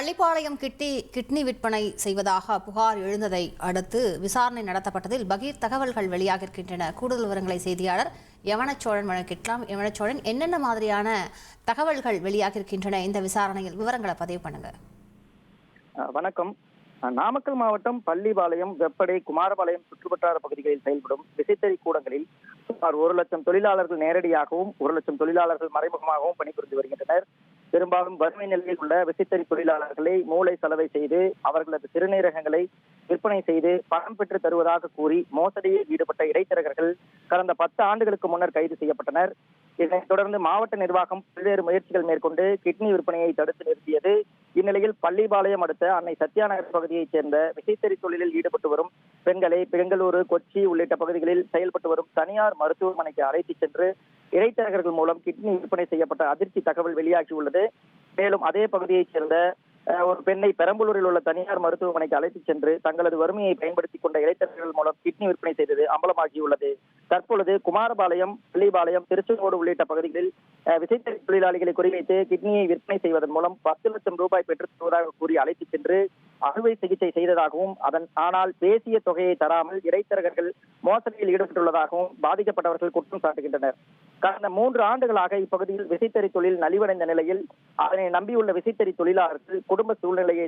Pallipalayam kidney விற்பனை செய்வதாக புகார் எழுந்ததை அடுத்து விசாரணை நடத்தப்பட்டதில் பகீர் தகவல்கள் வெளியாகின்றன. கூடுதல் விவரங்களை செய்தியாளர் யவனச்சோழன் வழங்கிக்கலாம். யவனச்சோழன், என்னென்ன மாதிரியான தகவல்கள் வெளியாகின்றன இந்த விசாரணையில்? விவரங்களை பதிவு பண்ணுங்க. வணக்கம். நாமக்கல் மாவட்டம் பள்ளிப்பாளையம், வெப்படை, குமாரபாளையம் சுற்றுவட்டார பகுதிகளில் செயல்படும் விசைத்தறி கூடங்களில் சுமார் 1,00,000 தொழிலாளர்கள் நேரடியாகவும் 1,00,000 தொழிலாளர்கள் மறைமுகமாகவும் பணிபுரிந்து வருகின்றனர். பெரும்பாலும் வறுமை நிலையில் உள்ள விசைத்தறி தொழிலாளர்களை மூளை சலவை செய்து அவர்களது சிறுநீரகங்களை விற்பனை செய்து பணம் பெற்று தருவதாக கூறி மோசடியில் ஈடுபட்ட இடைத்தரகர்கள் கடந்த 10 ஆண்டுகளுக்கு முன்னர் கைது செய்யப்பட்டனர். இதனைத் தொடர்ந்து மாவட்ட நிர்வாகம் பல்வேறு முயற்சிகள் மேற்கொண்டு கிட்னி விற்பனையை தடுத்து நிறுத்தியது. இந்நிலையில் பள்ளிப்பாளையம் அடுத்த அன்னை சத்யாநகர் பகுதியைச் சேர்ந்த விசைத்தறி தொழிலில் ஈடுபட்டு வரும் பெண்களை பெங்களூரு, கொச்சி உள்ளிட்ட பகுதிகளில் செயல்பட்டு வரும் தனியார் மருத்துவமனைக்கு அழைத்து சென்று இடைத்தரகர்கள் மூலம் கிட்னி விற்பனை செய்யப்பட்ட அதிர்ச்சி தகவல் வெளியாகியுள்ளது. மேலும் அதே பகுதியைச் சேர்ந்த ஒரு பெண்ணை பெரம்பலூரில் உள்ள தனியார் மருத்துவமனைக்கு அழைத்துச் சென்று தங்களது வறுமையை பயன்படுத்திக் கொண்ட இடைத்தரகர்கள் மூலம் கிட்னி விற்பனை செய்தது அம்பலமாகியுள்ளது. தற்பொழுது குமாரபாளையம், பள்ளிப்பாளையம், திருச்செங்கோடு உள்ளிட்ட பகுதிகளில் விசைத்தறி தொழிலாளிகளை குறிவைத்து கிட்னியை விற்பனை செய்வதன் மூலம் 10 லட்சம் ரூபாய் பெற்றுத் தருவதாக கூறி அழைத்துச் சென்று அறுவை சிகிச்சை செய்ததாகவும் ஆனால் பேசிய தொகையை தராமல் இடைத்தரகர்கள் மோசடியில் ஈடுபட்டுள்ளதாகவும் பாதிக்கப்பட்டவர்கள் குற்றம் சாட்டுகின்றனர். கடந்த 3 ஆண்டுகளாக இப்பகுதியில் விசைத்தறி தொழில் நலிவடைந்த நிலையில் அதனை நம்பியுள்ள விசைத்தறி தொழிலாளர்கள் குடும்ப சூழ்நிலையை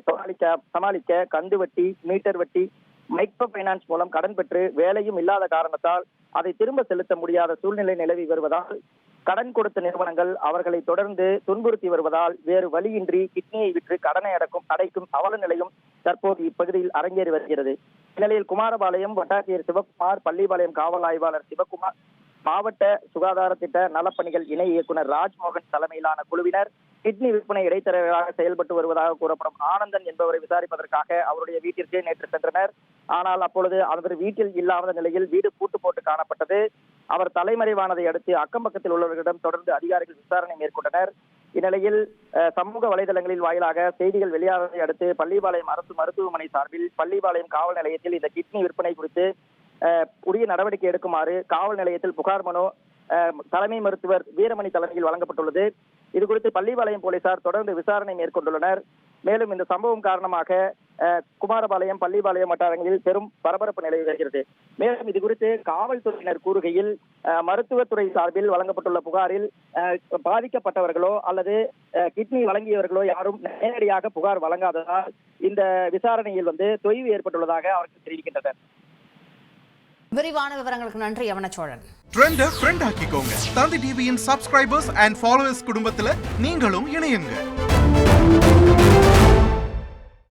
சமாளிக்க கந்து வட்டி, மீட்டர் வட்டி, மைக்ரோ பைனான்ஸ் மூலம் கடன் பெற்று வேலையும் இல்லாத காரணத்தால் அதை திரும்ப செலுத்த முடியாத சூழ்நிலை நிலவி வருவதால் கடன் கொடுத்த நிறுவனங்கள் அவர்களை தொடர்ந்து துன்புறுத்தி வருவதால் வேறு வழியின்றி கிட்னியை விற்று கடனை அடைக்கும் அவல நிலையும் தற்போது இப்பகுதியில் அரங்கேறி வருகிறது. இந்நிலையில் குமாரபாளையம் வட்டாட்சியர் சிவகுமார், பள்ளிப்பாளையம் காவல் ஆய்வாளர் சிவகுமார், மாவட்ட சுகாதார திட்ட நலப்பணிகள் இணை இயக்குனர் ராஜ்மோகன் தலைமையிலான குழுவினர் கிட்னி விற்பனை இடைத்தரகராக செயல்பட்டு வருவதாக கூறப்படும் ஆனந்தன் என்பவரை விசாரிப்பதற்காக அவருடைய வீட்டிற்கு நேற்று சென்றனர். ஆனால் அப்பொழுது அவர் வீட்டில் இல்லாத நிலையில் வீடு பூட்டு போட்டு காணப்பட்டது. அவர் தலைமறைவானதை அடுத்து அக்கம் பக்கத்தில் உள்ளவர்களிடம் தொடர்ந்து அதிகாரிகள் விசாரணை மேற்கொண்டனர். இந்நிலையில் சமூக வலைதளங்களில் வாயிலாக செய்திகள் வெளியானதை அடுத்து பள்ளிப்பாளையம் அரசு மருத்துவமனை சார்பில் பள்ளிப்பாளையம் காவல் நிலையத்தில் இந்த கிட்னி விற்பனை குறித்து உரிய நடவடிக்கை எடுக்குமாறு காவல் நிலையத்தில் புகார் மனு தலைமை மருத்துவர் வீரமணி தலைமையில் வழங்கப்பட்டுள்ளது. இது குறித்து பள்ளிப்பாளையம் போலீசார் தொடர்ந்து விசாரணை மேற்கொண்டுள்ளனர். மேலும் இந்த சம்பவம் காரணமாக குமாரபாளையம், பள்ளிப்பாளையம் வட்டாரங்களில் பெரும் பரபரப்பு நிலவி வருகிறது. மேலும் இது குறித்து காவல்துறையினர் கூறுகையில் மருத்துவத்துறை சார்பில் வழங்கப்பட்டுள்ள புகாரில் பாதிக்கப்பட்டவர்களோ அல்லது கிட்னி வழங்கியவர்களோ யாரும் நேரடியாக புகார் வழங்காததால் இந்த விசாரணையில் தொய்வு ஏற்பட்டுள்ளதாக அவர்கள் தெரிவிக்கின்றனர். விரிவான விவரங்களுக்கு நன்றி யவனச்சோழன். ட்ரெண்ட ஃப்ரெண்ட் ஆக்கிக்கோங்க. தந்தி டிவியின் சப்ஸ்கிரைபர்ஸ் அண்ட் ஃபாலோவர்ஸ் குடும்பத்துல நீங்களும் இணையுங்க.